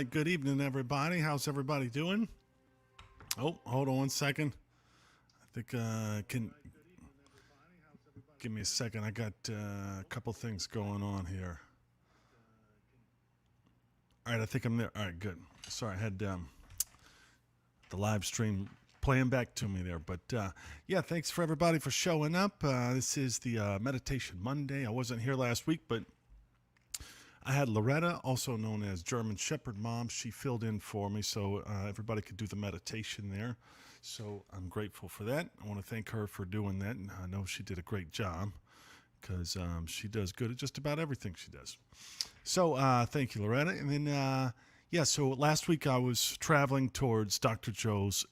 right, good evening, everybody. How's everybody doing? Oh, hold on one second. I think can give me a second. I got a couple things going on here. All right, I think I'm there. All right, good. Sorry, I had the live stream playing back to me there, but yeah, thanks for everybody for showing up. This is the Meditation Monday. I wasn't here last week, but I had Loretta, also known as German Shepherd Mom. She filled in for me so everybody could do the meditation there. So I'm grateful for that. I want to thank her for doing that. And I know she did a great job because she does good at just about everything she does. So thank you, Loretta. And then, yeah, so last week I was traveling towards Dr. Joe's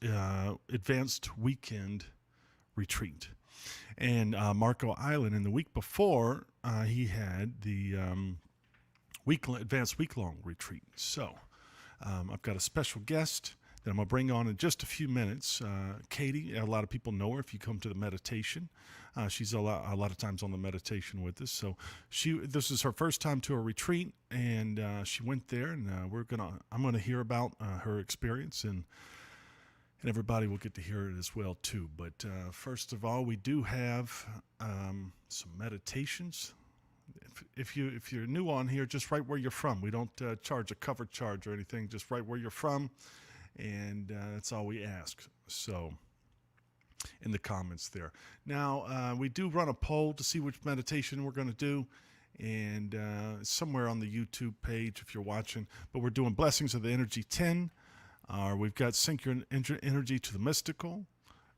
advanced weekend retreat. And Marco Island, and the week before, he had the advanced week-long retreat. So I've got a special guest that I'm going to bring on in just a few minutes. Katie, a lot of people know her if you come to the meditation. She's a lot of times on the meditation with us. So this is her first time to a retreat, and she went there, and I'm going to hear about her experience, and everybody will get to hear it as well too. But first of all, we do have some meditations. If you're new on here, just write where you're from. We don't charge a cover charge or anything. Just write where you're from, and that's all we ask. So, in the comments there. Now, we do run a poll to see which meditation we're going to do, and somewhere on the YouTube page if you're watching. But we're doing Blessings of the Energy 10. We've got Sync Your Energy to the Mystical.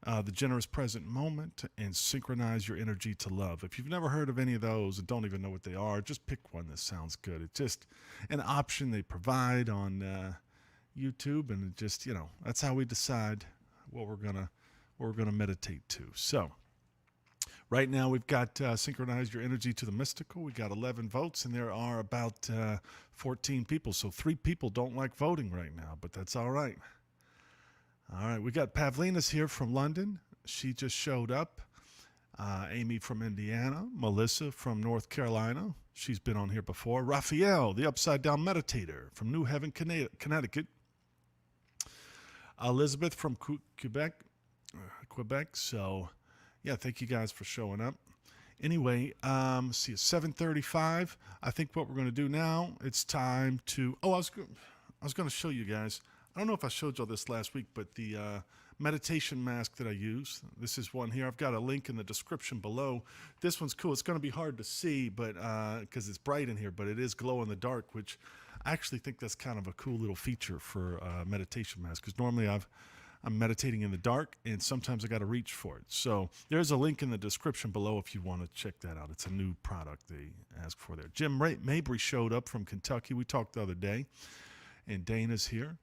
The Generous Present Moment, and Synchronize Your Energy to Love. If you've never heard of any of those and don't even know what they are, just pick one that sounds good. It's just an option they provide on YouTube, and it just, that's how we decide what we're gonna meditate to. So right now we've got Synchronize Your Energy to the Mystical. We got 11 votes, and there are about 14 people. So 3 people don't like voting right now, but that's all right. All right, we got Pavlina's here from London. She just showed up. Amy from Indiana. Melissa from North Carolina. She's been on here before. Raphael, the Upside Down Meditator from New Haven, Connecticut. Elizabeth from Quebec. So, yeah, thank you guys for showing up. Anyway, see, it's 7:35. I think what we're going to do now, it's time to... Oh, I was going to show you guys... I don't know if I showed y'all this last week, but the meditation mask that I use, this is one here. I've got a link in the description below. This one's cool. It's going to be hard to see, but because it's bright in here, but it is glow in the dark, which I actually think that's kind of a cool little feature for a meditation mask, because normally I'm meditating in the dark, and sometimes I got to reach for it. So there's a link in the description below if you want to check that out. It's a new product they ask for there. Jim Mabry showed up from Kentucky. We talked the other day, and Dana's here.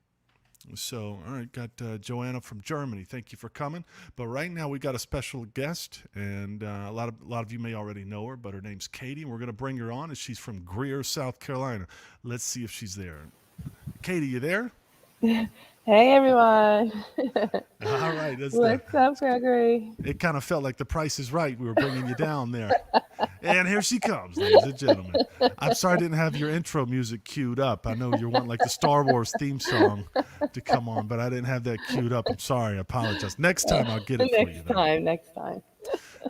So, all right, got Joanna from Germany. Thank you for coming. But right now we got a special guest, and a lot of you may already know her, but her name's Katie, and we're going to bring her on, and she's from Greer, South Carolina. Let's see if she's there. Katie, you there? Hey, everyone. All right. What's up, Gregory? It kind of felt like The Price is Right. We were bringing you down there. And here she comes, ladies and gentlemen. I'm sorry I didn't have your intro music queued up. I know you're wanting like the Star Wars theme song to come on, but I didn't have that queued up. I'm sorry. I apologize. Next time I'll get it for you. Next time.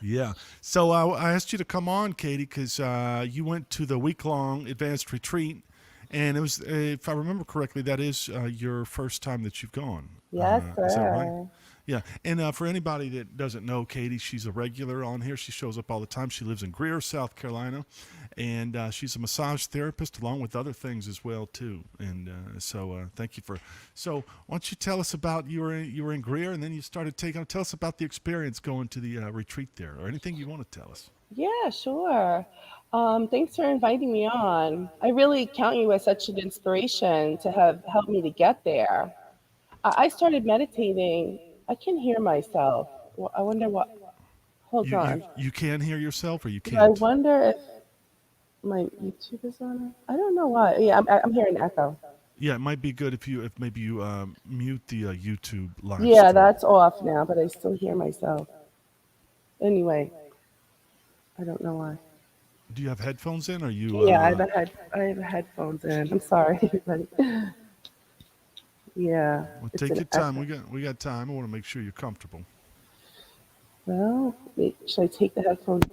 Yeah. So I asked you to come on, Katie, because you went to the week-long advanced retreat. And it was, if I remember correctly, that is your first time that you've gone. Yes, sir. Is that right? Yeah. And for anybody that doesn't know Katie, she's a regular on here. She shows up all the time. She lives in Greer, South Carolina. And she's a massage therapist along with other things as well, too. And so thank you for... So why don't you tell us about, you were in Greer, and then you started tell us about the experience going to the retreat there, or anything you want to tell us. Yeah, sure. Thanks for inviting me on. I really count you as such an inspiration to have helped me to get there. I started meditating. I can hear myself. I wonder what... Hold on. You can hear yourself, or you can't? I wonder if my YouTube is on. I don't know why. Yeah, I'm hearing echo. Yeah, it might be good if maybe you mute the YouTube live. Yeah, that's off now, but I still hear myself. Anyway, I don't know why. Do you have headphones in, or you? Yeah, I have headphones in. I'm sorry, everybody. Yeah, Well, it's take an your time. effort. We got time. I want to make sure you're comfortable. Well, should I take the headphones?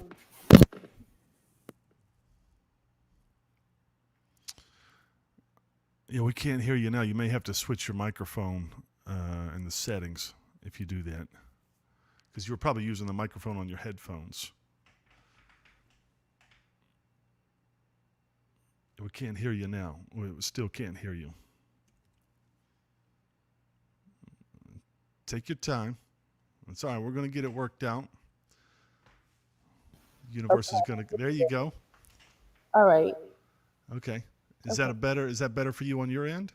Yeah, we can't hear you now. You may have to switch your microphone in the settings if you do that, because you were probably using the microphone on your headphones. We can't hear you now. We still can't hear you. Take your time. It's all right. We're going to get it worked out. Universe is Okay. going to. There you go. All right. Okay. Is that Okay. a better? Is that better for you on your end?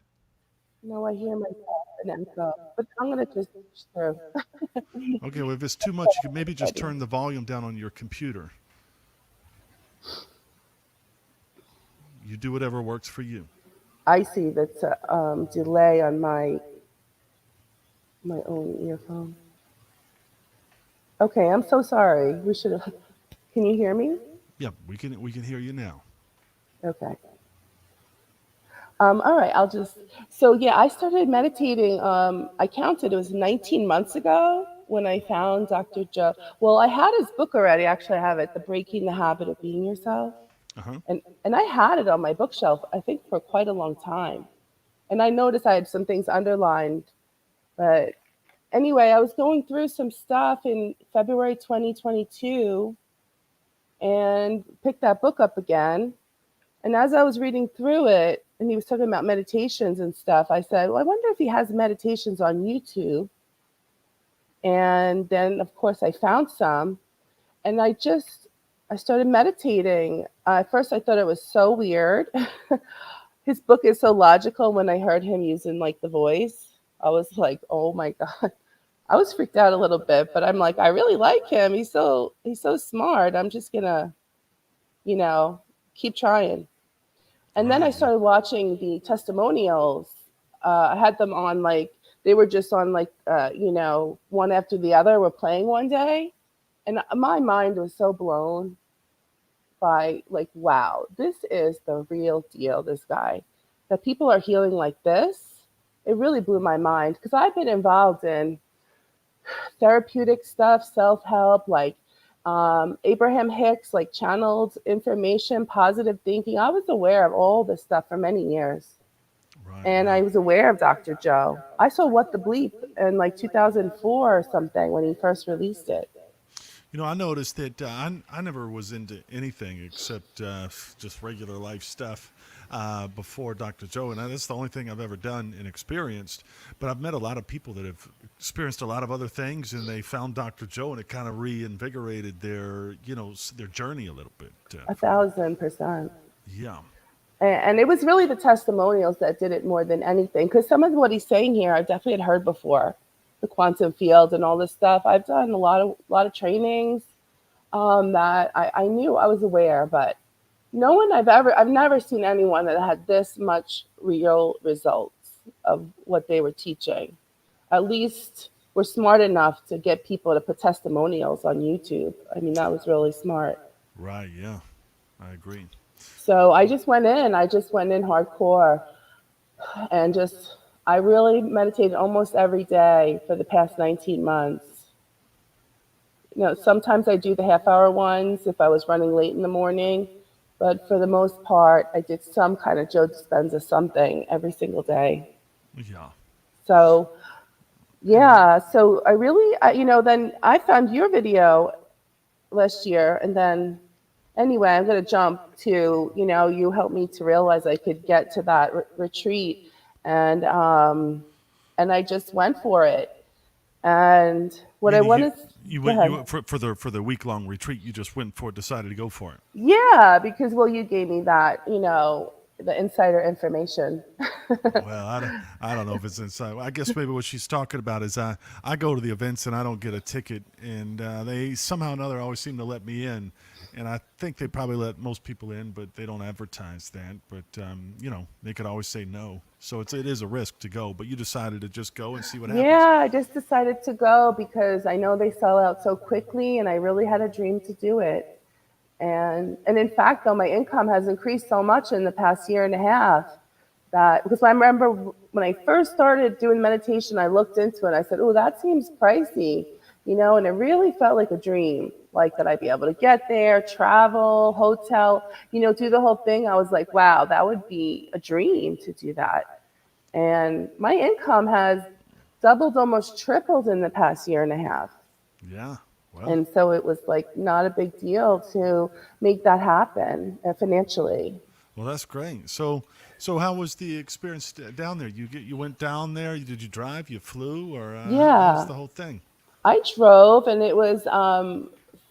No, I hear myself an echo, but I'm gonna just push through. Okay. Well, if it's too much, you could maybe just Ready. turn the volume down on your computer. You do whatever works for you. I see that's a delay on my own earphone. Okay, I'm so sorry. We should have. Can you hear me? Yeah, we can hear you now. Okay. All right. I'll just. So yeah, I started meditating. I counted. It was 19 months ago when I found Dr. Joe. Well, I had his book already. Actually, I have it, The Breaking the Habit of Being Yourself, Uh huh. and I had it on my bookshelf. I think for quite a long time. And I noticed I had some things underlined, but anyway, I was going through some stuff in February 2022 and picked that book up again. And as I was reading through it, and he was talking about meditations and stuff, I said, well, I wonder if he has meditations on YouTube. And then, of course, I found some, and I started meditating. At first, I thought it was so weird. His book is so logical. When I heard him using like the voice, I was like, oh my God. I was freaked out a little bit, but I'm like, I really like him. He's so smart. I'm just gonna, you know, keep trying. And then I Right. Yeah. started watching the testimonials. I had them on like they were just on like one after the other were playing one day, and my mind was so blown by like, wow, this is the real deal. This guy, that people are healing like this. It really blew my mind because I've been involved in therapeutic stuff, self help, like Abraham Hicks, like channeled information, positive thinking. I was aware of all this stuff for many years. Right. And Yeah. I was aware of Dr. Joe. I saw What the Bleep in like 2004 or something when he first released it. I noticed that I never was into anything except just regular life stuff before Dr. Joe, and that's the only thing I've ever done and experienced. But I've met a lot of people that have experienced a lot of other things, and they found Dr. Joe, and it kind of reinvigorated their journey a little bit A for them. 1000%. Yeah. And it was really the testimonials that did it more than anything. Because some of what he's saying here, I definitely had heard before, the quantum field and all this stuff. I've done a lot of trainings that I knew I was aware, but no one I've never seen anyone that had this much real results of what they were teaching. At least we're smart enough to get people to put testimonials on YouTube. I mean, that was really smart. Right. Yeah. I agree. So I just went in hardcore and just, I really meditated almost every day for the past 19 months. Sometimes I do the half hour ones if I was running late in the morning, but for the most part, I did some kind of Joe Dispenza something every single day. Yeah. So, And yeah, so then I found your video last year, and then anyway, I'm going to jump to, you helped me to realize I could get to that retreat, and I just went for it. And what I meaning want you to you go went ahead. you for the week long retreat. You just went for it, decided to go for it. Yeah, because well, you gave me that, the insider information. Well, I don't know if it's inside. I guess maybe what she's talking about is I go to the events and I don't get a ticket, and they somehow or another always seem to let me in, and I think they probably let most people in, but they don't advertise that. But they could always say no, so it is a risk to go. But you decided to just go and see what happens. Yeah, I just decided to go because I know they sell out so quickly, and I really had a dream to do it. And in fact, though, my income has increased so much in the past year and a half that because I remember when I first started doing meditation, I looked into it. I said, "Oh, that seems pricey," and it really felt like a dream. Like that I'd be able to get there, travel, hotel, do the whole thing. I was like, wow, that would be a dream to do that. And my income has doubled, almost tripled in the past year and a half. Yeah. Well, And so it was like not a big deal to make that happen financially. well, that's great. So how was the experience down there? You went down there. Did you drive? You flew, or how's Yeah. the whole thing? I drove and it was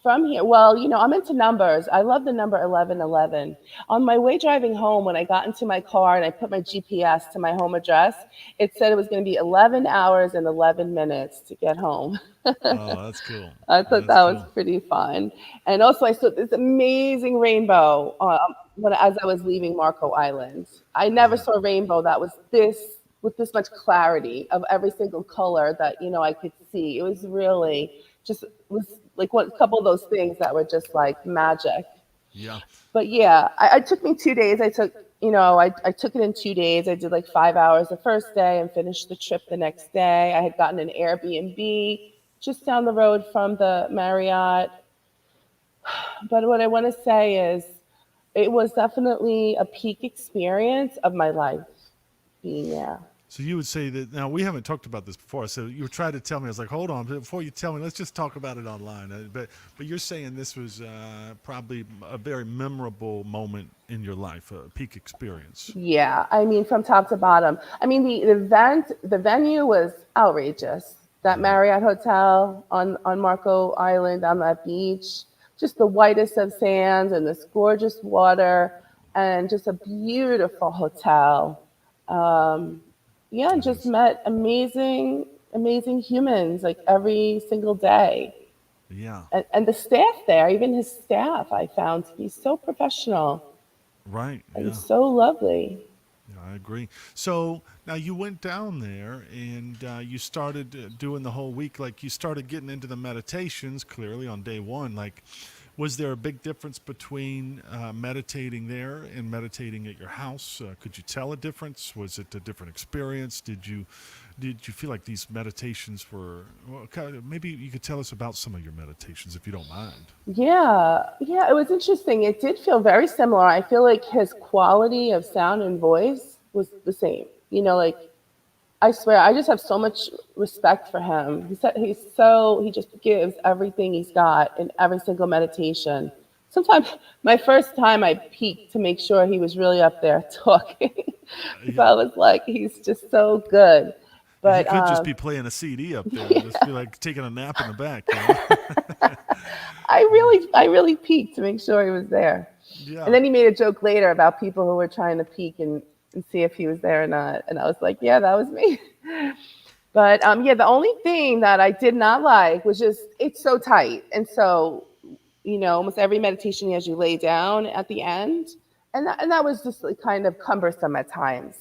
from here. Well, I'm into numbers. I love the number 1111. On my way driving home, when I got into my car and I put my GPS to my home address, it said it was going to be 11 hours and 11 minutes to get home. Oh, that's cool. I thought That's that was cool. pretty fun. And also, I saw this amazing rainbow as I was leaving Marco Island. I never Yeah. saw a rainbow that was with this much clarity of every single color that I could see. It was really just was like a couple of those things that were just like magic. Yeah. But yeah, I took me 2 days. I took it in 2 days. I did like 5 hours the first day and finished the trip the next day. I had gotten an Airbnb just down the road from the Marriott. But what I want to say is it was definitely a peak experience of my life being there. So you would say that now we haven't talked about this before. So you were trying to tell me. I was like, hold on, before you tell me, let's just talk about it online. But you're saying this was probably a very memorable moment in your life, a peak experience. Yeah, I mean, from top to bottom. I mean, the venue was outrageous. That Right. Marriott Hotel on Marco Island on that beach, just the whitest of sands and this gorgeous water, and just a beautiful hotel. Um, yeah, and It just is. met amazing humans like every single day. Yeah. And the staff there, even his staff, I found to be so professional Right. and Yeah. so lovely. Yeah, I agree. So now you went down there and you started doing the whole week. Like you started getting into the meditations clearly on day one. Like, was there a big difference between meditating there and meditating at your house? Could you tell a difference? Was it a different experience? Did you feel like these meditations were well, maybe you could tell us about some of your meditations if you don't mind. Yeah, it was interesting. It did feel very similar. I feel like his quality of sound and voice was the same. Like I swear, I just have so much respect for him. He just gives everything he's got in every single meditation. Sometimes my first time I peeked to make sure he was really up there talking because Yeah. I was like, he's just so good. He But could just be playing a CD up there and just be like taking a nap in the back. I really peeked to make sure he was there. And Yeah. then he made a joke later about people who were trying to peek and see if he was there or not. And I was like, yeah, that was me. But yeah, the only thing that I did not like was just it's so tight. And so, almost every meditation he has you lay down at the end. And that was just like kind of cumbersome at times.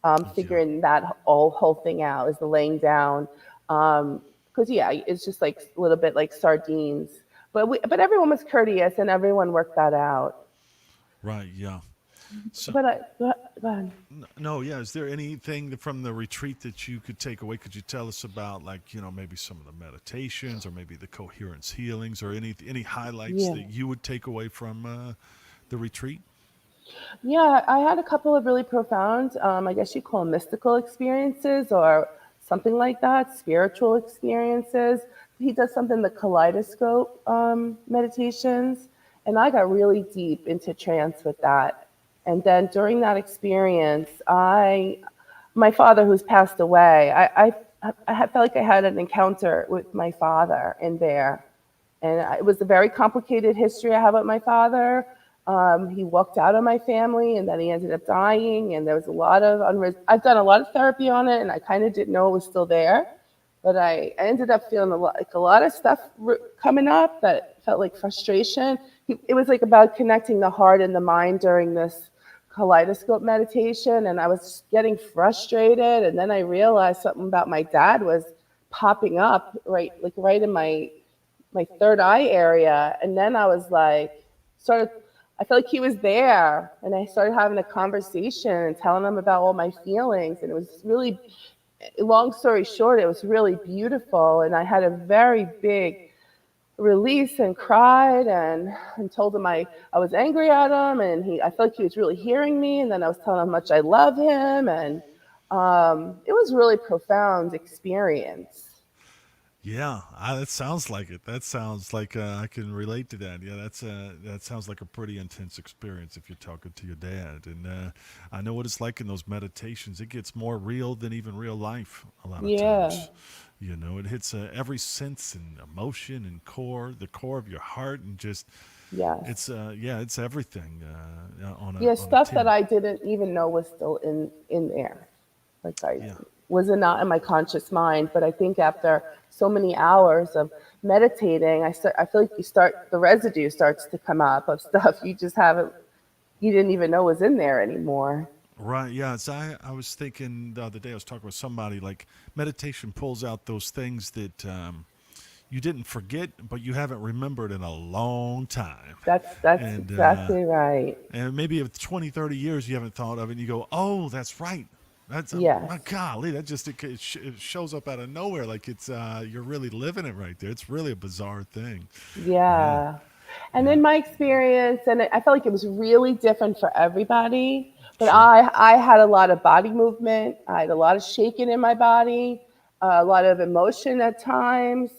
Yeah. Figuring that whole thing out is the laying down. Because yeah, it's just like a little bit like sardines. But everyone was courteous and everyone worked that out. Right. Yeah. So Go ahead. no, yeah. Is there anything from the retreat that you could take away? Could you tell us about, like, maybe some of the meditations, or maybe the coherence healings, or any highlights Yeah. that you would take away from the retreat? Yeah, I had a couple of really profound, I guess you call them mystical experiences or something like that, spiritual experiences. He does something, the kaleidoscope meditations, and I got really deep into trance with that. And then during that experience, my father who's passed away, I had felt like I had an encounter with my father in there. And it was a very complicated history I have with my father. He walked out on my family, and then he ended up dying. And there was a lot of I've done a lot of therapy on it, and I kind of didn't know it was still there. But I ended up feeling like a lot of stuff coming up that felt like frustration. It was like about connecting the heart and the mind during this kaleidoscope meditation, and I was getting frustrated. And then I realized something about my dad was popping up right in my third eye area. And then I was like, sort of, I felt like he was there, and I started having a conversation and telling him about all my feelings, and it was really, long story short, it was really beautiful, and I had a very big release and cried and told him I was angry at him, and I felt like he was really hearing me, and then I was telling him how much I love him, and it was really profound experience. Yeah, that sounds like it. That sounds like I can relate to that. Yeah, that sounds like a pretty intense experience if you're talking to your dad. And I know what it's like in those meditations. It gets more real than even real life a lot of Yeah. times. You know, it hits every sense and emotion and the core of your heart, and just Yes. yeah, it's everything Yeah, on a stuff that tin. I didn't even know was still in there. Like I Yeah. was not in my conscious mind, but I think after so many hours of meditating, I feel like the residue starts to come up of stuff you didn't even know was in there anymore. Right. Yeah. So I was thinking the other day, I was talking with somebody, like meditation pulls out those things that you didn't forget, but you haven't remembered in a long time. That's And, exactly right. and maybe if 20, 30 years you haven't thought of it, and you go, oh, that's right. That's Yes. my golly. That just it shows up out of nowhere, like you're really living it right there. It's really a bizarre thing. Yeah, Yeah. And yeah, in my experience, and I felt like it was really different for everybody, but sure. I had a lot of body movement. I had a lot of shaking in my body, a lot of emotion at times.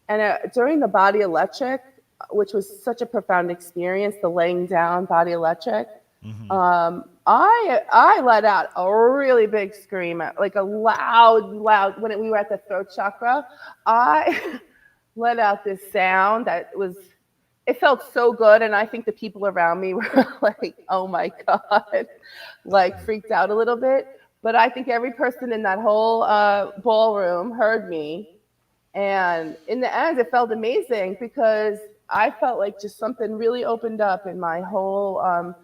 And during the body electric, which was such a profound experience, the laying down body electric, Hmm. I let out a really big scream, like a loud, when we were at the throat chakra. I let out this sound that was, it felt so good, and I think the people around me were like, oh my god, like freaked out a little bit. But I think every person in that whole ballroom heard me, and in the end it felt amazing because I felt like just something really opened up in my whole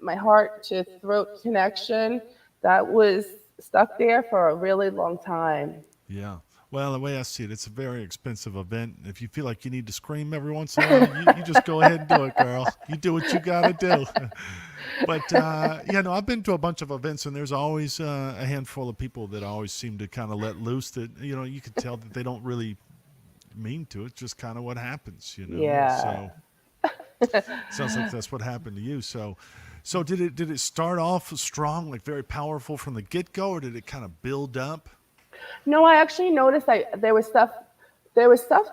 my heart to throat connection that was stuck there for a really long time. Yeah. Well, the way I see it, it's a very expensive event. If you feel like you need to scream every once in a while, you just go ahead and do it, girl. You do what you got to do. But yeah, no, I've been to a bunch of events, and there's always a handful of people that always seem to kind of let loose. That you could tell that they don't really mean to. It's just kind of what happens, Yeah. So sounds like that's what happened to you. So did it start off strong, like very powerful from the get go, or did it kind of build up? No, I actually noticed there was stuff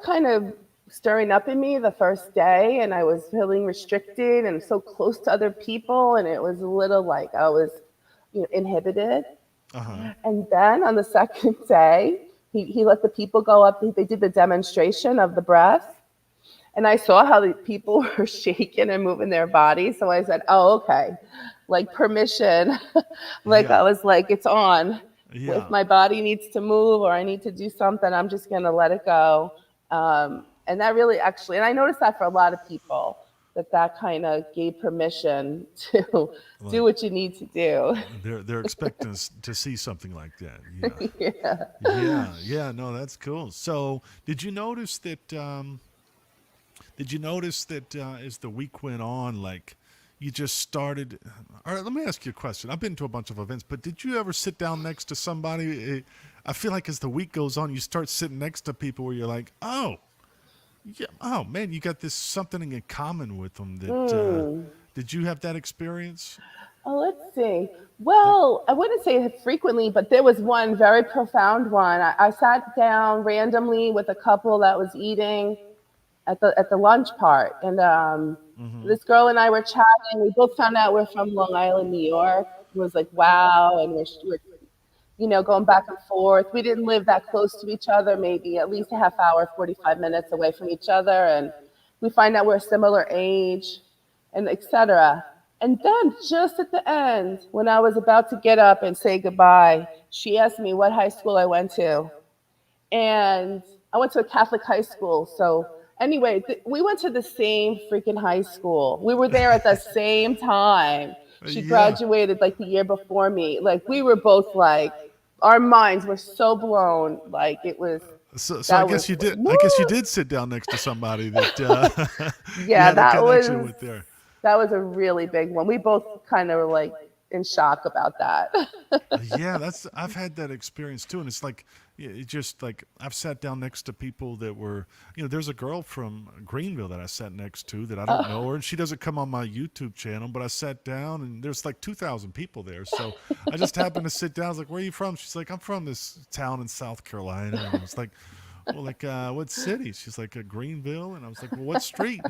kind of stirring up in me the first day, and I was feeling restricted and so close to other people, and it was a little like I was, inhibited. Uh huh. And then on the second day, he let the people go up. They did the demonstration of the breath, and I saw how the people were shaking and moving their bodies. So I said, "Oh, okay, like permission." Like Yeah. I was like, "It's on." If Yeah. my body needs to move or I need to do something, I'm just gonna let it go. And that really actually, and I noticed that for a lot of people, that kind of gave permission to do Like what you need to do. they're expecting us to see something like that. Yeah. Yeah. Yeah. Yeah. No, that's cool. So did you notice that as the week went on, like you just started? All right, let me ask you a question. I've been to a bunch of events, but did you ever sit down next to somebody? I feel like as the week goes on, you start sitting next to people where you're like, oh, yeah, oh man, you got this something in common with them. That Mm. did you have that experience? Oh, let's see. Like, Well, I wouldn't say it frequently, but there was one very profound one. I sat down randomly with a couple that was eating at the lunch part, and mm-hmm. this girl and I were chatting. We both found out we're from Long Island, New York. It was like wow, and we're going back and forth. We didn't live that close to each other, maybe at least a half hour, 45 minutes away from each other, and we find out we're similar age, and etc. And then just at the end, when I was about to get up and say goodbye, she asked me what high school I went to, and I went to a Catholic high school. So anyway, we went to the same freaking high school. We were there at the same time. She Yeah. graduated like the year before me. Like we were both like, our minds were so blown. Like it was, So I that was, guess you did. woo! I guess you did sit down next to somebody that you Yeah, had a that connection was with there. That was a really big one. We both kind of were like in shock about that. Yeah, that's I've had that experience too, and it's like it just like I've sat down next to people that were, there's a girl from Greenville that I sat next to that I don't know her, and she doesn't come on my YouTube channel, but I sat down and there's like 2,000 people there, so I just happened to sit down. I was like, "Where are you from?" She's like, "I'm from this town in South Carolina," and I was like, "Well, like what city?" She's like, "Greenville," and I was like, "Well, what street?"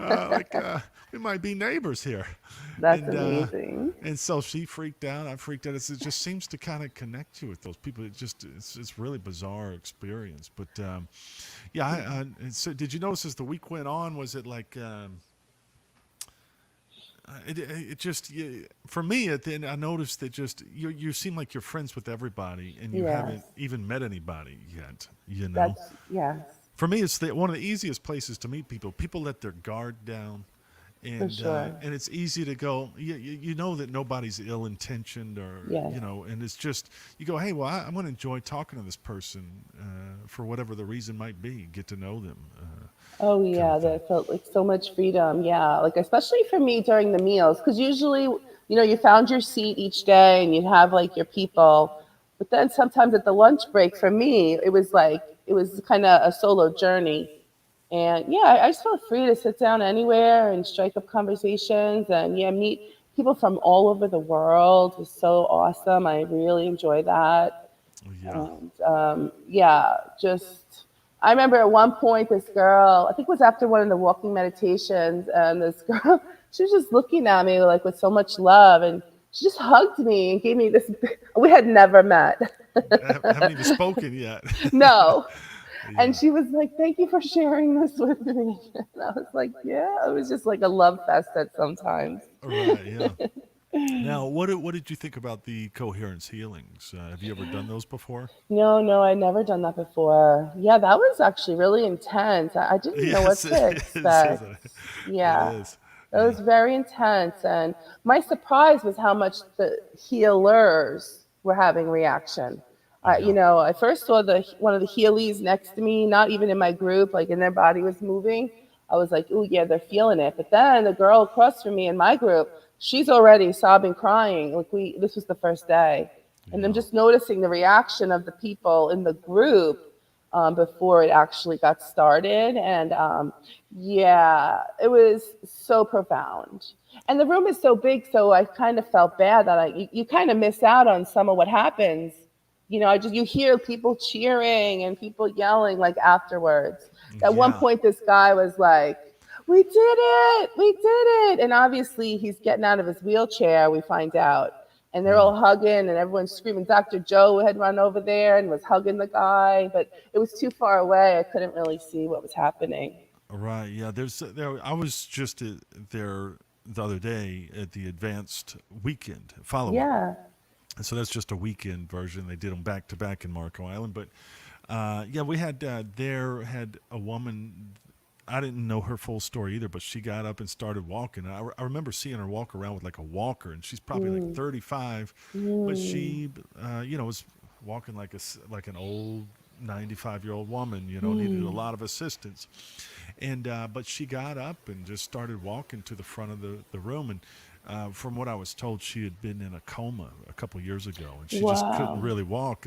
Like we might be neighbors here, That's and amazing. so she freaked out. I freaked out. It just seems to kind of connect you with those people. It's really bizarre experience. But yeah, and so did you notice as the week went on? Was it like it just for me at the end? I noticed that just you seem like you're friends with everybody, and you Yes. haven't even met anybody yet. Yes, For me, it's one of the easiest places to meet people. People let their guard down, for and sure. it's easy to go. You know that nobody's ill intentioned, or Yes. and it's just you go, hey, well, I'm going to enjoy talking to this person for whatever the reason might be. Get to know them, Oh kind of yeah, thing. that felt like so much freedom. Yeah, like especially for me during the meals, because usually, you found your seat each day and you'd have like your people, but then sometimes at the lunch break, for me, it was like it was kind of a solo journey. And yeah, I just felt free to sit down anywhere and strike up conversations and yeah, meet people from all over the world. It was so awesome. I really enjoy that. Yeah, And yeah, just I remember at one point this girl, I think it was after one of the walking meditations, and this girl, she was just looking at me like with so much love, and she just hugged me and gave me this. We had never met, haven't even spoken yet. no, and Yeah, she was like, "Thank you for sharing this with me." And I was like, "Yeah," it was just like a love fest at sometimes. right. Yeah. Now, what did you think about the coherence healings? Have you ever done those before? No, no, I'd never done that before. Yeah, that was actually really intense. I didn't know Yes, what it to is, expect. isn't it? It Yeah, is. that Yeah. was very intense. And my surprise was how much the healers were having reaction. Yeah. I first saw the one of the healies next to me, not even in my group, like and their body was moving. I was like, "Ooh, yeah, they're feeling it." But then the girl across from me in my group, she's already sobbing, crying. Like this was the first day, and I'm Yeah. just noticing the reaction of the people in the group before it actually got started. And yeah, it was so profound. And the room is so big, so I kind of felt bad that you kind of miss out on some of what happens. You hear people cheering and people yelling like afterwards. At one Yeah. point, this guy was like, "We did it! We did it!" And obviously, he's getting out of his wheelchair, we find out. And they're Yeah. all hugging, and everyone's screaming. Dr. Joe had run over there and was hugging the guy, but it was too far away. I couldn't really see what was happening. Right. Yeah. There. I was just there the other day at the advanced weekend follow up, Yeah. and so that's just a weekend version. They did them back to back in Marco Island, but yeah, we had there had a woman. I didn't know her full story either, but she got up and started walking. I remember seeing her walk around with like a walker, and she's probably like Mm, 35, but mm, she, was walking like like an old 95-year-old woman. Needed a mm. lot of assistance, and but she got up and just started walking to the front of the room, and from what I was told, she had been in a coma a couple years ago, and she just couldn't Wow. really walk.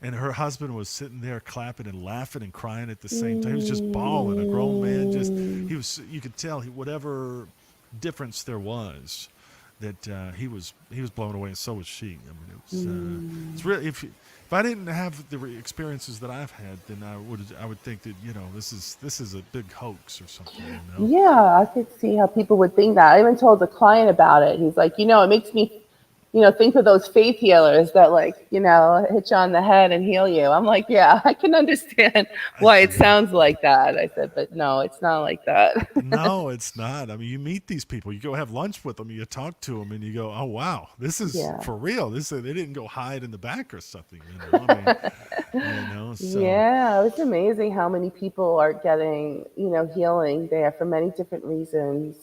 And her husband was sitting there clapping and laughing and crying at the same time. He was just bawling. A grown man, just Mm, he was. You could tell whatever difference there was, that he was blown away, and so was she. I mean, it's mm. really if I didn't have the experiences that I've had, then I would think that this is a big hoax or something. Yeah, I could see how people would think that. I even told a client about it. He's like, it makes me, think of those faith healers that like, hit you on the head and heal you. I'm like, yeah, I can understand why it Yeah. sounds like that. I said, but no, it's not like that. No, it's not. I mean, you meet these people, you go have lunch with them, you talk to them, and you go, "Oh wow, this is Yeah. for real. They didn't go hide in the back or something." I mean, so Yeah, it's amazing how many people are getting, healing there for many different reasons.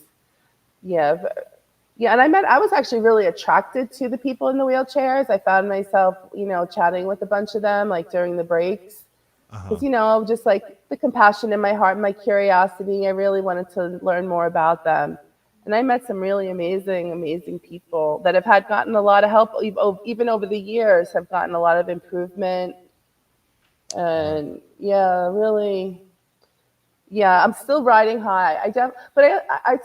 Yeah, yeah, and I was actually really attracted to the people in the wheelchairs. I found myself, chatting with a bunch of them like during the breaks. Uh-huh. Because, just like the compassion in my heart, my curiosity, I really wanted to learn more about them. And I met some really amazing, amazing people that have had gotten a lot of help, even over the years, have gotten a lot of improvement. Right. And yeah, really, yeah, I'm still riding high. But I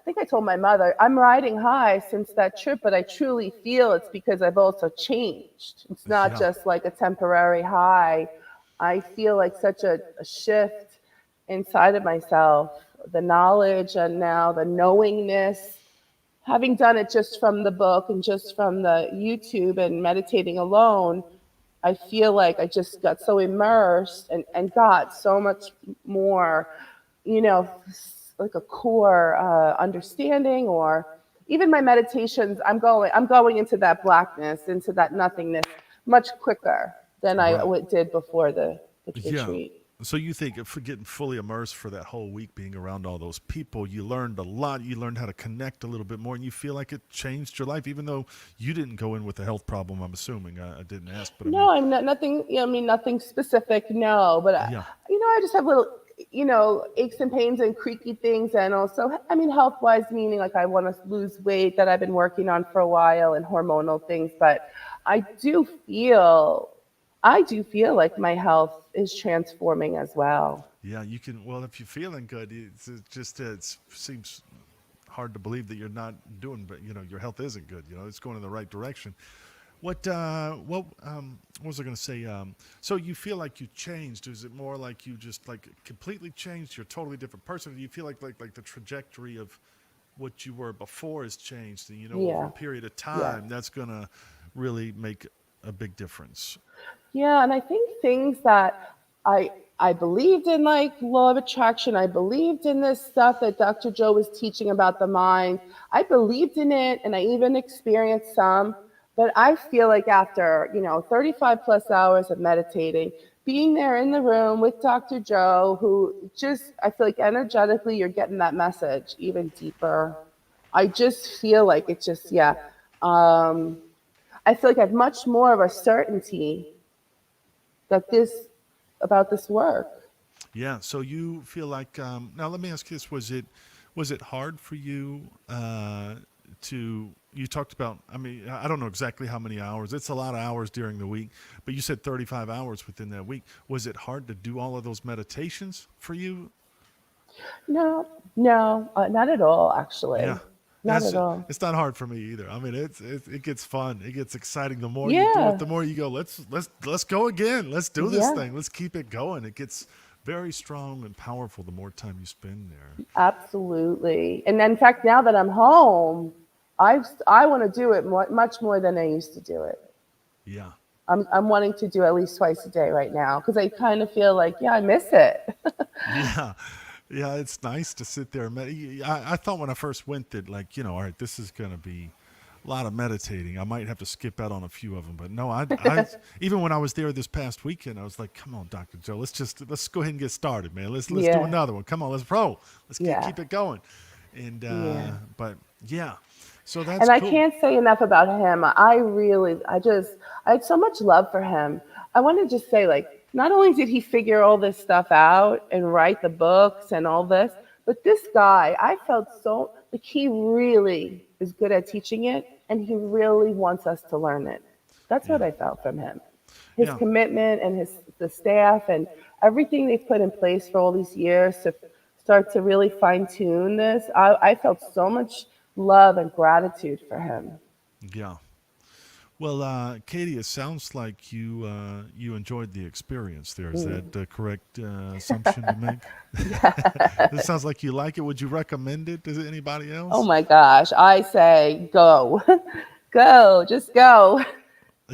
think I told my mother, I'm riding high since that trip, but I truly feel it's because I've also changed. It's not Yeah. just like a temporary high. I feel like such a shift inside of myself, the knowledge and now the knowingness, having done it just from the book and just from the YouTube and meditating alone. I feel like I just got so immersed and got so much more, you know, like a core understanding, or even my meditations. I'm going into that blackness, into that nothingness, much quicker than I Right. did before the Yeah. retreat. So you think if getting fully immersed for that whole week, being around all those people, you learned a lot. You learned how to connect a little bit more, and you feel like it changed your life, even though you didn't go in with a health problem. I'm assuming. I didn't ask, but I mean, No, I'm not nothing. I mean, nothing specific. No, but yeah, I just have little, aches and pains and creaky things, and also, I mean, health wise, meaning like I want to lose weight that I've been working on for a while, and hormonal things. But I do feel, I do feel like my health is transforming as well. yeah. You can. Well, if you're feeling good, it's just it seems hard to believe that you're not doing, but your health isn't good. It's going in the right direction. What was I going to say? So you feel like you changed? Is it more like you just like completely changed? You're a totally different person. Or do you feel like the trajectory of what you were before has changed, and over a Yeah. period of Yes. time that's gonna really make a big difference? Yeah, and I think things that I believed in, like law of attraction. I believed in this stuff that Dr. Joe was teaching about the mind. I believed in it, and I even experienced some. But I feel like after 35 plus hours of meditating, being there in the room with Dr. Joe, who just I feel like energetically you're getting that message even deeper. I just feel like it's just yeah. Um, I feel like I have much more of a certainty that this about this work. Yeah. So you feel like now? Let me ask you this: was it hard for you to? You talked about. I mean, I don't know exactly how many hours. It's a lot of hours during the week, but you said 35 hours within that week. Was it hard to do all of those meditations for you? No, no, not at all. Yeah. Actually, not That's at all. it's not hard for me either. I mean, it gets fun. It gets exciting. The more you do it, Yeah, the more you go. Let's go again. Let's do this yeah, thing. Let's keep it going. It gets very strong and powerful the more time you spend there. absolutely. And in fact, now that I'm home, I want to do it much more than I used to do it. Yeah. I'm wanting to do at least twice a day right now because I kind of feel like yeah, I miss it. Yeah. Yeah, it's nice to sit there. I thought when I first went that, like, all right, this is going to be a lot of meditating. I might have to skip out on a few of them, but no, I even when I was there this past weekend, I was like, come on, Dr. Joe, let's go ahead and get started, man. Let's do Yeah, another one. Come on, let's roll. Let's yeah, keep it going. And yeah. but yeah, so that's And I cool. can't say enough about him. I had so much love for him. I want to just say, like, not only did he figure all this stuff out and write the books and all this, but this guy, I felt so like he really is good at teaching it and he really wants us to learn it. That's what Yeah, I felt from him. His yeah. commitment and the staff and everything they've put in place for all these years to start to really fine tune this. I felt so much love and gratitude for him. Yeah. Well, Katie, it sounds like you enjoyed the experience there. Is that Mm. the correct assumption to make? It sounds like you like it. Would you recommend it to anybody Oh else? my gosh, I say go, go, just go.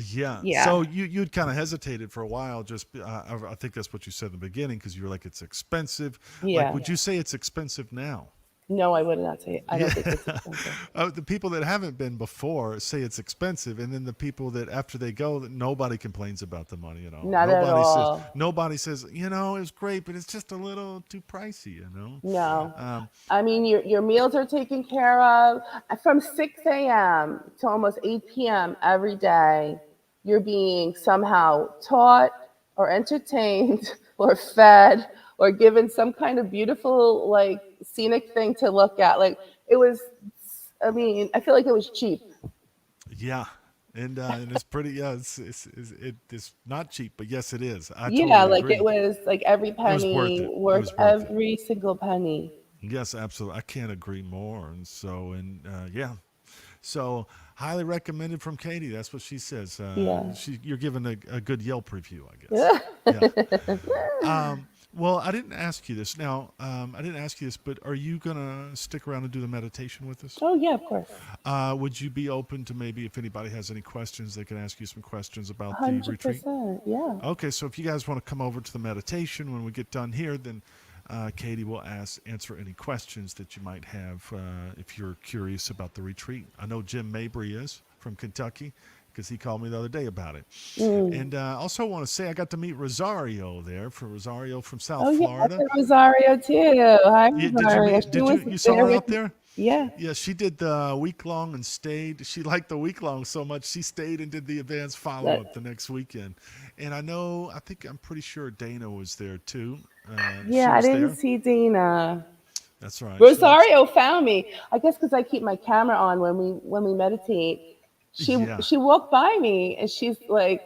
Yeah. Yeah. So you'd kind of hesitated for a while. Just I think that's what you said in the beginning because you were like it's expensive. Like, Yeah. would you say it's expensive now? No, I would not say. I Yeah. don't think it's expensive. The people that haven't been before say it's expensive, and then the people that after they go, nobody complains about the money at all. Not at all. Nobody says it was great, but it's just a little too pricey. No. Um, I mean, your meals are taken care of from 6 a.m. to almost 8 p.m. every day. You're being somehow taught or entertained or fed or given some kind of beautiful, like, scenic thing to look at. Like, it was, I mean, I feel like it was cheap. Yeah. And it's pretty, yeah, it's not cheap, but yes, it is. I Yeah, totally like it agree. was like every It was worth penny it. It worth was worth it. every single penny. Yes, absolutely. I can't agree more. And so, yeah. So, highly recommended from Katie. That's what she says. Yeah. You're giving a good Yelp review, I guess. Yeah. Well, I didn't ask you this. Now, I didn't ask you this, but are you gonna stick around and do the meditation with us? Oh yeah, of course. Would you be open to maybe if anybody has any questions, they can ask you some questions about the retreat? 100%. Yeah. Okay, so if you guys want to come over to the meditation when we get done here, then Katie will answer any questions that you might have if you're curious about the retreat. I know Jim Mabry is from Kentucky because he called me the other day about it. Mm. And also want to say I got to meet Rosario there, for Rosario from South Oh yeah, I Florida. met Rosario too. Hi Did you Rosario. meet? She Did was you saw there her with out there? yeah. Yeah, she did the week long and stayed. She liked the week long so much she stayed and did the advanced follow That, up the next weekend. And I think I'm pretty sure Dana was there too. She yeah, I was didn't there. see Dana. That's right. So that's Rosario found me. I guess because I keep my camera on when we meditate. yeah. She walked by me and she's like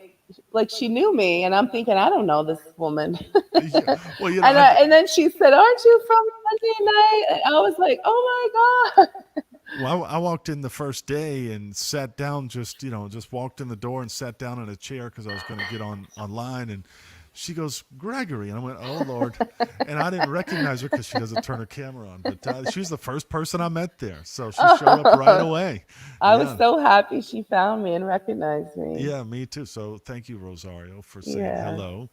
she knew me and I'm thinking I don't know this woman. Yeah. Well, you know, I And then she said, "Aren't you from Monday night?" And I was like, "Oh my god!" well, I walked in the first day and sat down. Just walked in the door and sat down in a chair because I was going to get online. And she goes, Gregory, and I went, oh Lord, and I didn't recognize her because she doesn't turn her camera on. But she was the first person I met there, so she showed up right away. I was Yeah. so happy she found me and recognized me. Yeah, me too. So thank you, Rosario, for saying Yeah. hello.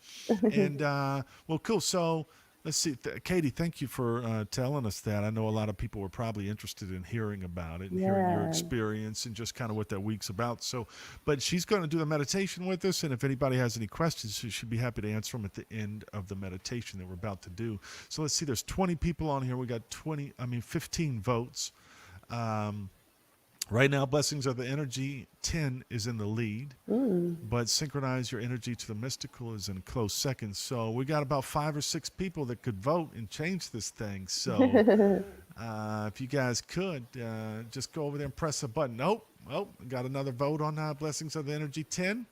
And well, cool. So let's see, Katie. Thank you for telling us that. I know a lot of people were probably interested in hearing about it and hearing your Yeah. experience and just kind of what that week's about. So, but she's going to do the meditation with us, and if anybody has any questions, she should be happy to answer them at the end of the meditation that we're about to do. So let's see. There's 20 people on here. We got 15 votes. Um, Right now, Blessings of the Energy 10 is in the lead, Mm. but Synchronize Your Energy to the Mystical is in close second. So we got about 5 or 6 people that could vote and change this thing. So if you guys could, just go over there and press a button. Got another vote on Blessings of the Energy 10.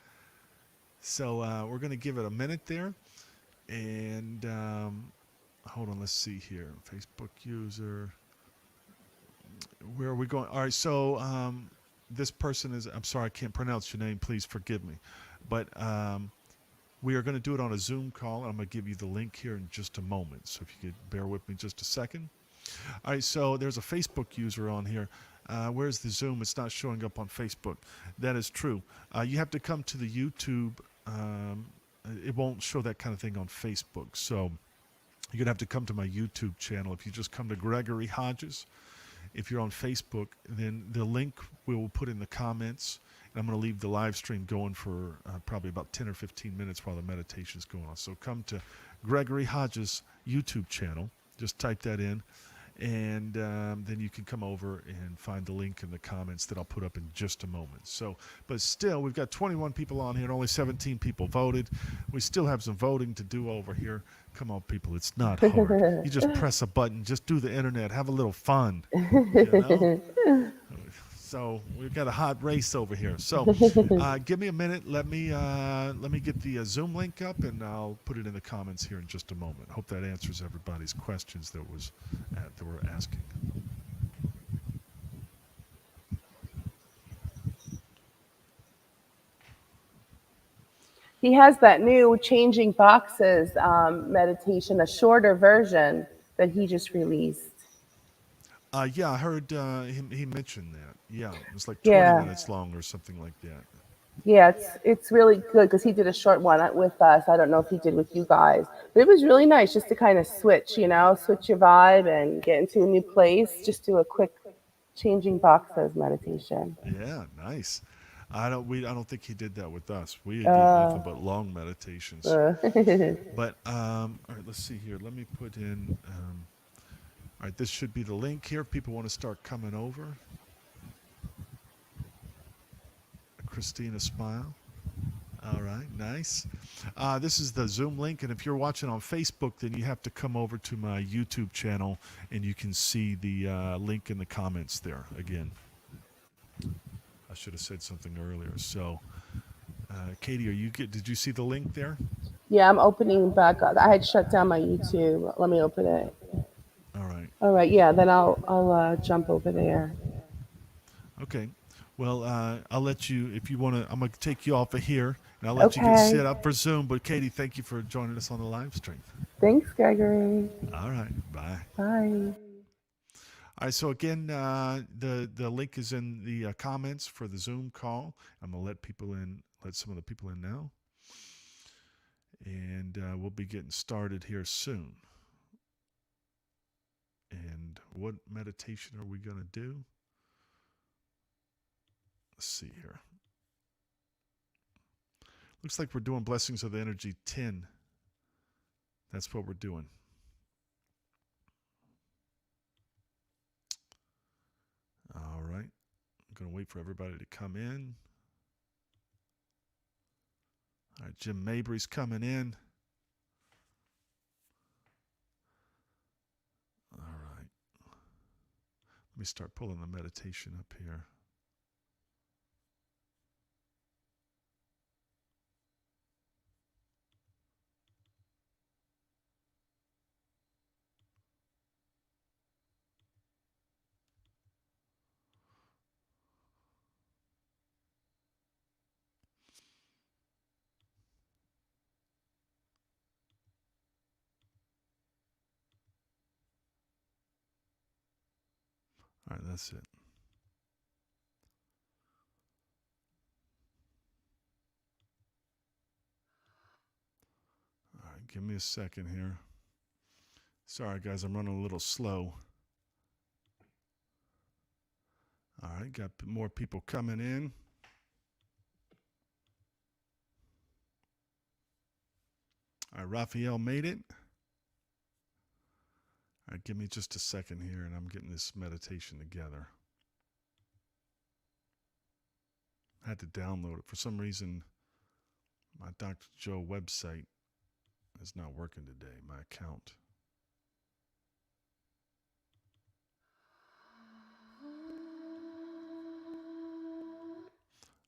So we're going to give it a minute there. And hold on, let's see here. Facebook user. Where are we going? All right, so this person is, I'm sorry, I can't pronounce your name. Please forgive me. But we are going to do it on a Zoom call, and I'm going to give you the link here in just a moment. So if you could bear with me just a second. All right, so there's a Facebook user on here. Where's the Zoom? It's not showing up on Facebook. That is true. You have to come to the YouTube. It won't show that kind of thing on Facebook. So you're going to have to come to my YouTube channel. If you just come to Gregory Hodges, if you're on Facebook, then the link we will put in the comments. And I'm going to leave the live stream going for probably about 10 or 15 minutes while the meditation is going on. So come to Gregory Hodges' YouTube channel. Just type that in. And then you can come over and find the link in the comments that I'll put up in just a moment. So, but still, we've got 21 people on here and only 17 people voted. We still have some voting to do over here. Come on, people, it's not hard. You just press a button, just do the internet, have a little fun, you know? So we've got a hot race over here. So give me a minute. Let me get the Zoom link up, and I'll put it in the comments here in just a moment. Hope that answers everybody's questions that were asking. He has that new changing boxes meditation, a shorter version that he just released. Yeah, I heard he mentioned that. Yeah, it's like 20 Yeah. minutes long or something like that. Yeah, it's really good because he did a short one with us. I don't know if he did with you guys, but it was really nice just to kind of switch, switch your vibe and get into a new place. Just do a quick changing boxes meditation. Yeah, nice. I don't think he did that with us. We did Uh, nothing but long meditations. uh. But all right, let's see here. Let me put in. All right, this should be the link here. If people want to start coming over. Christina Smile. All right, nice. This is the Zoom link, and if you're watching on Facebook, then you have to come over to my YouTube channel, and you can see the link in the comments there. Again, I should have said something earlier. So, Katie, did you see the link there? Yeah, I'm opening back up. I had shut down my YouTube. Let me open it. All right. All right, yeah, then I'll jump over there. Okay. Well, I'll let you, if you want to, I'm going to take you off of here, and I'll let you get Okay. set up for Zoom. But, Katie, thank you for joining us on the live stream. Thanks, Gregory. All right. Bye. Bye. All right, so again, the link is in the comments for the Zoom call. I'm gonna let some of the people in now, and we'll be getting started here soon. And what meditation are we gonna do? Let's see here. Looks like we're doing Blessings of the Energy 10. That's what we're doing. All right, I'm gonna wait for everybody to come in. All right, Jim Mabry's coming in. All right. Let me start pulling the meditation up here. All right, that's it. All right, give me a second here. Sorry, guys, I'm running a little slow. All right, got more people coming in. All right, Raphael made it. All right, give me just a second here, and I'm getting this meditation together. I had to download it. For some reason, my Dr. Joe website is not working today, my account.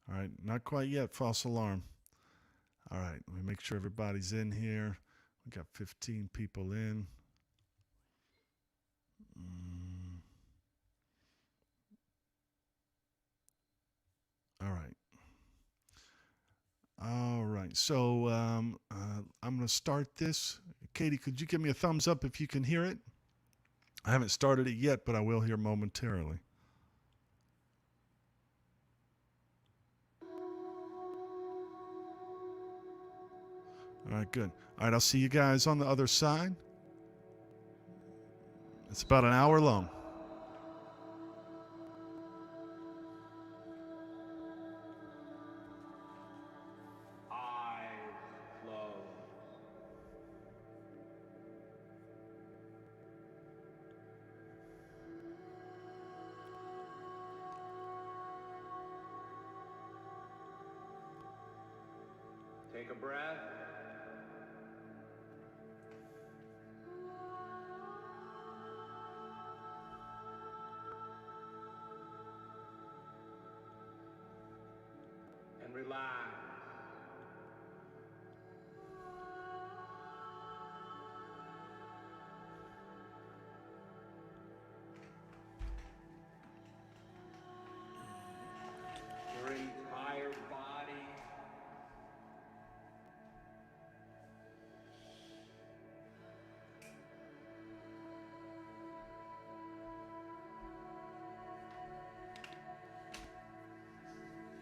All right, not quite yet, false alarm. All right, let me make sure everybody's in here. We got 15 people in. All right. All right. So I'm going to start this. Katie, could you give me a thumbs up if you can hear it? I haven't started it yet, but I will hear momentarily. All right, good. All right, I'll see you guys on the other side. It's about an hour long. Eyes closed. Take a breath. And relax. Your entire body.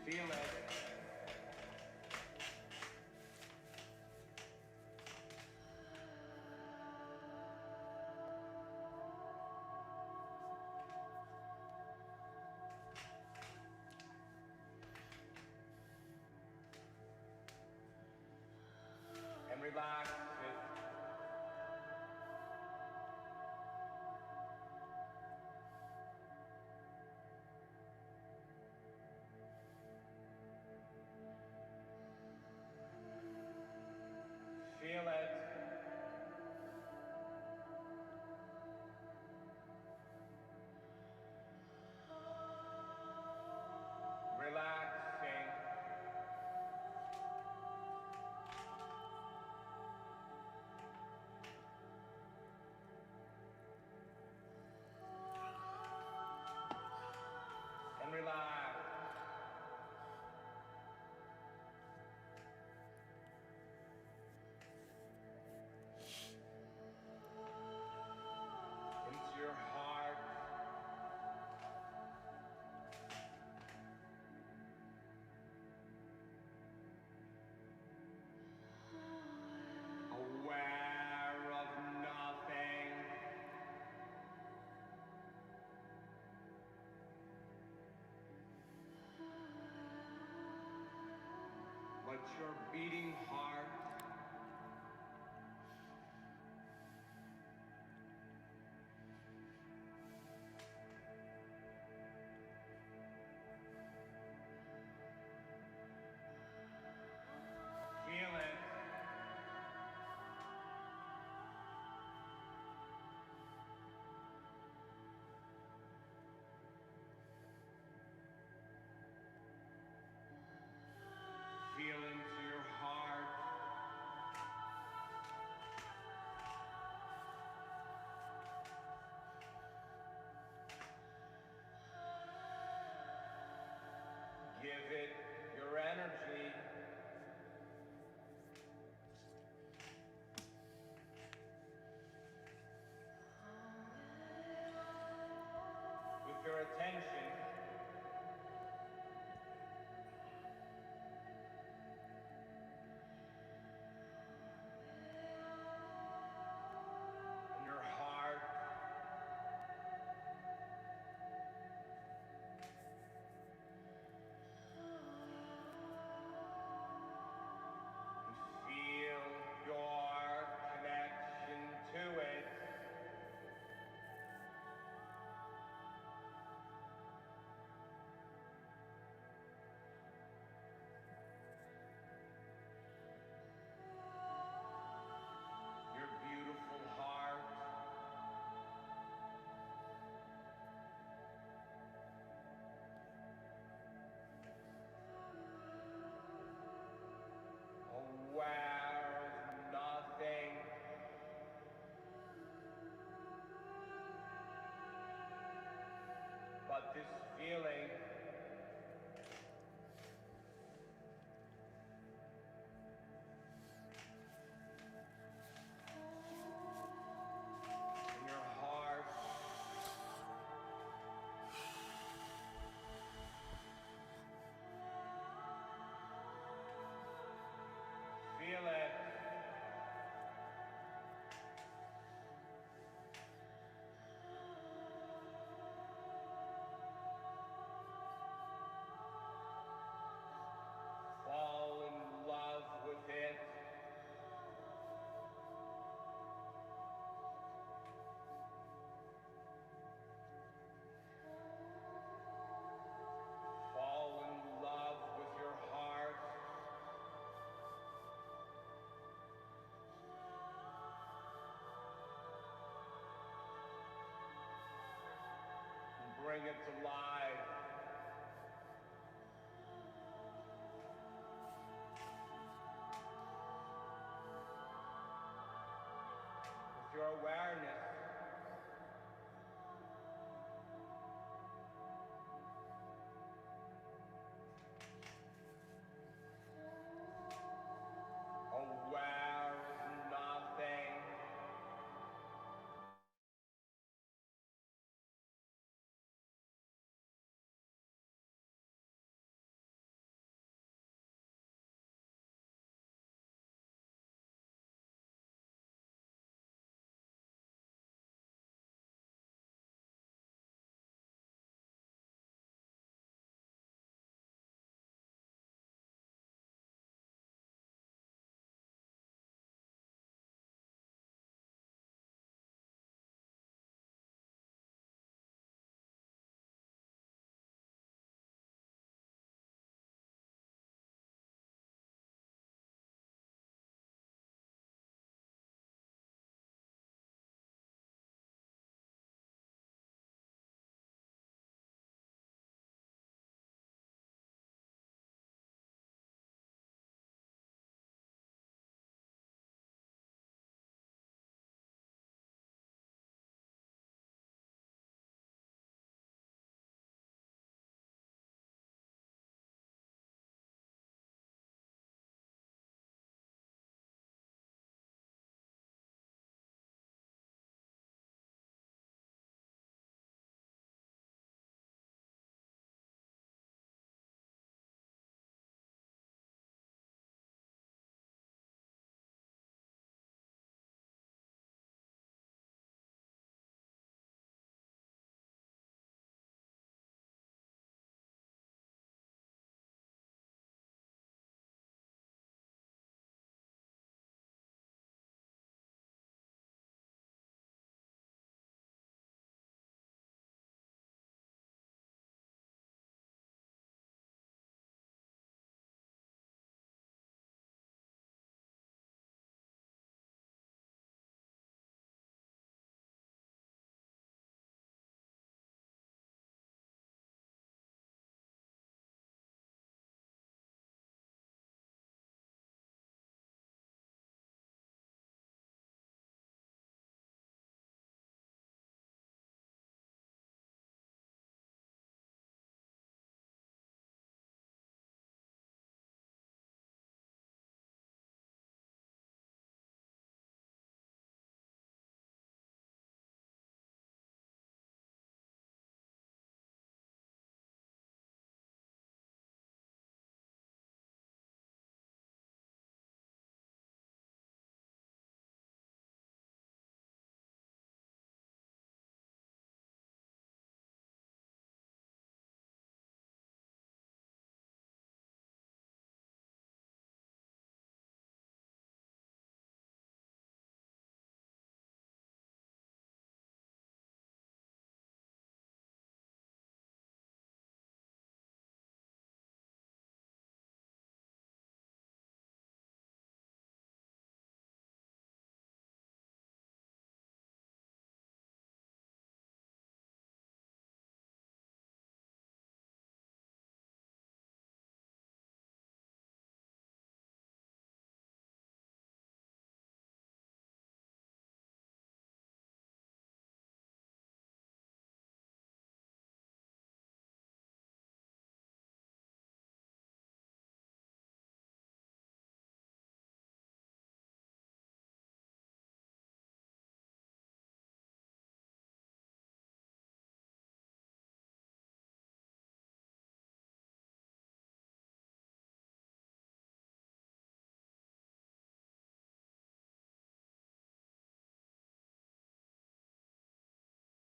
Feel it. And relax. your beating heart. Feel it. Feel into your heart. Give it your energy. With your attention, and your heart, and feel your connection to it. Your beautiful heart. Aware of nothing but this feeling. In your heart. Feel it. Fall in love with it. Fall in love with your heart. And bring it to life. With your awareness,